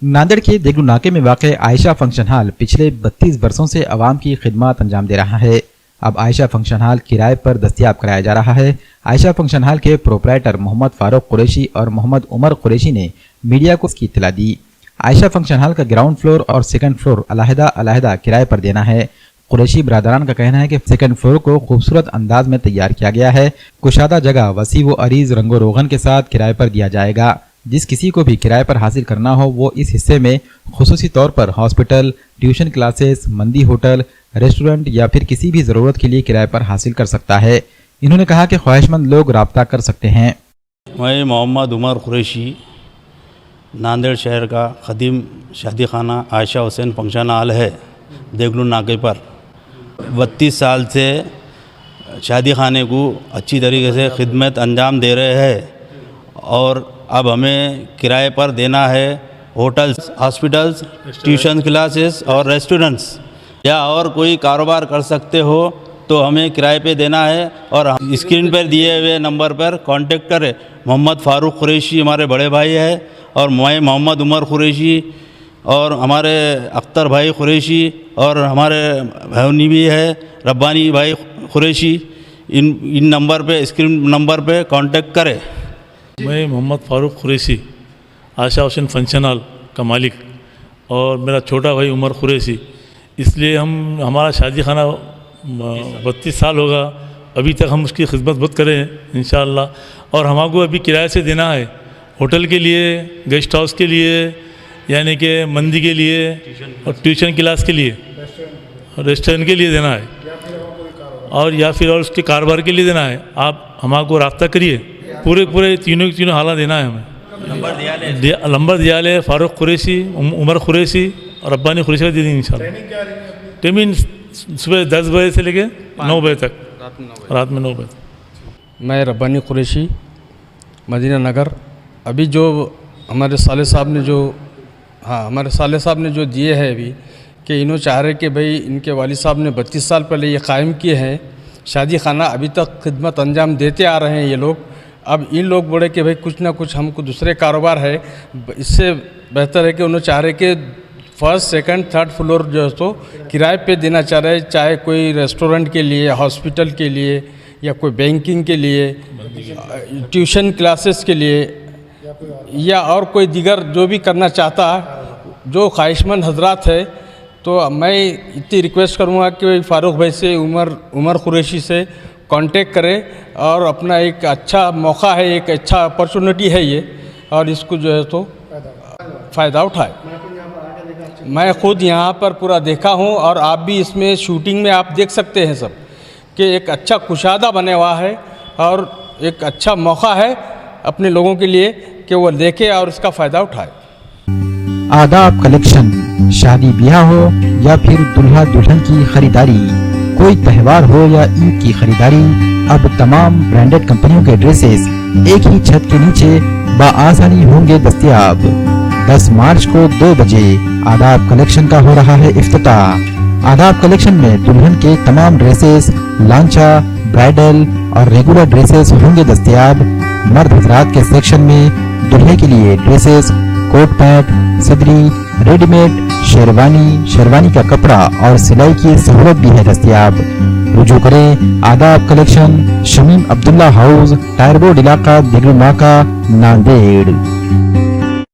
नांदेड़ के देगलू नाके में वाक़ आयशा फंक्शन हॉल पिछले 32 बरसों से आवाम की खिदमत अंजाम दे रहा है। अब आयशा फंक्शन हॉल किराए पर दस्तयाब कराया जा रहा है। आयशा फंक्शन हॉल के प्रोपराइटर मोहम्मद फारूक कुरैशी और मोहम्मद उमर कुरैशी ने मीडिया को इसकी इत्तला दी। आयशा फंक्शन हॉल का ग्राउंड फ्लोर और सेकंड फ्लोर अलहदा किराए पर देना है। कुरैशी बरादरान का कहना है कि सेकंड फ्लोर को खूबसूरत अंदाज में तैयार किया गया है। कुशादा जगह वसी व अरीज रंगो रोगन के साथ किराए पर दिया जाएगा। जिस किसी को भी किराए पर हासिल करना हो वो इस हिस्से में खुसूसी तौर पर हॉस्पिटल, ट्यूशन क्लासेस, मंदी होटल, रेस्टोरेंट या फिर किसी भी ज़रूरत के लिए किराए पर हासिल कर सकता है। इन्होंने कहा कि ख्वाहिशमंद लोग राब्ता कर सकते हैं। मैं मोहम्मद उमर कुरैशी नांदेड़ शहर का ख़दीम शादी खाना आयशा हुसैन फंक्शन हॉल है देगलू नाके पर 32 साल से शादी खाने को अच्छी तरीके से खिदमत अंजाम दे रहे हैं और अब हमें किराए पर देना है होटल्स, हॉस्पिटल्स, ट्यूशन क्लासेस और रेस्टोरेंट्स या और कोई कारोबार कर सकते हो तो हमें किराए पे देना है। और स्क्रीन पर दिए हुए नंबर पर कांटेक्ट करें। मोहम्मद फारूक कुरैशी हमारे बड़े भाई है और मैं मोहम्मद उमर कुरैशी और हमारे अख्तर भाई कुरैशी और हमारे भाई भी है रब्बानी भाई कुरैशी। इन नंबर पे स्क्रीन नंबर पे कांटेक्ट करें। मैं मोहम्मद फारूक कुरैशी आयशा हुसैन फंक्शन हॉल का मालिक और मेरा छोटा भाई उमर कुरैशी, इसलिए हमारा शादी खाना 32 साल होगा, अभी तक हम उसकी खिदमत बहुत करें इंशाअल्लाह। और हमको अभी किराए से देना है होटल के लिए, गेस्ट हाउस के लिए, यानी कि मंदी के लिए और ट्यूशन क्लास के लिए, रेस्टोरेंट के लिए देना है और या फिर और उसके कारोबार के लिए देना है। आप हमको रब्ता करिए, पूरे तीनों हालात देना है हमें। नंबर दिया ले फारूक कुरैशी, उमर कुरैशी और रब्बानी कुरैशी का दे दी इंशाल्लाह। टाइमिंग सुबह 10 बजे से लेके 9 बजे तक, रात में 9 बजे तक। मैं रब्बानी कुरैशी मदीना नगर। अभी जो हमारे साले साहब ने जो दिए हैं अभी कि इन्हों चाह रहे कि भाई इनके वालिद साहब ने 32 साल पहले ये कायम किए हैं शादी खाना, अभी तक खिदमत अंजाम देते आ रहे हैं ये लोग। अब इन लोग बोले कि भाई कुछ ना कुछ हमको दूसरे कारोबार है, इससे बेहतर है कि उन्होंने चाह रहे कि फर्स्ट, सेकंड, थर्ड फ्लोर जो है तो किराए पे देना चाह रहे, चाहे कोई रेस्टोरेंट के लिए, हॉस्पिटल के लिए या कोई बैंकिंग के लिए, ट्यूशन क्लासेस के लिए या और कोई दिगर जो भी करना चाहता है, जो ख्वाहिशमंद हजरात है। तो मैं इतनी रिक्वेस्ट करूँगा कि फारूक भाई से, उमर कुरैशी से कांटेक्ट करें और अपना एक अच्छा मौका है, एक अच्छा अपॉर्चुनिटी है ये, और इसको जो है तो फ़ायदा उठाए। मैं खुद यहाँ पर पूरा देखा हूँ और आप भी इसमें शूटिंग में आप देख सकते हैं सब कि एक अच्छा कुशादा बने हुआ है और एक अच्छा मौका है अपने लोगों के लिए कि वो देखे और इसका फ़ायदा उठाए। आदाब कलेक्शन, शादी ब्याह हो या फिर दुल्हा दुल्हन की खरीदारी, कोई त्यौहार हो या ईद की खरीदारी, अब तमाम ब्रांडेड कंपनियों के ड्रेसेस एक ही छत के नीचे बआसानी होंगे दस्तयाब। 10 मार्च को 2 बजे आदाब कलेक्शन का हो रहा है इफ्तिताह। आदाब कलेक्शन में दुल्हन के तमाम ड्रेसेस, लांचा, ब्राइडल और रेगुलर ड्रेसेस होंगे दस्तयाब। मर्द हजरात के सेक्शन में दुल्हे के लिए ड्रेसेस, कोट पैंट, सदरी, रेडीमेड, शेरवानी का कपड़ा और सिलाई की सहूलत भी है दस्तयाब। रुजू करें आदाब collection, Shamim Abdullah house, tyre board इलाका, देगलू नाका, नांदेड़।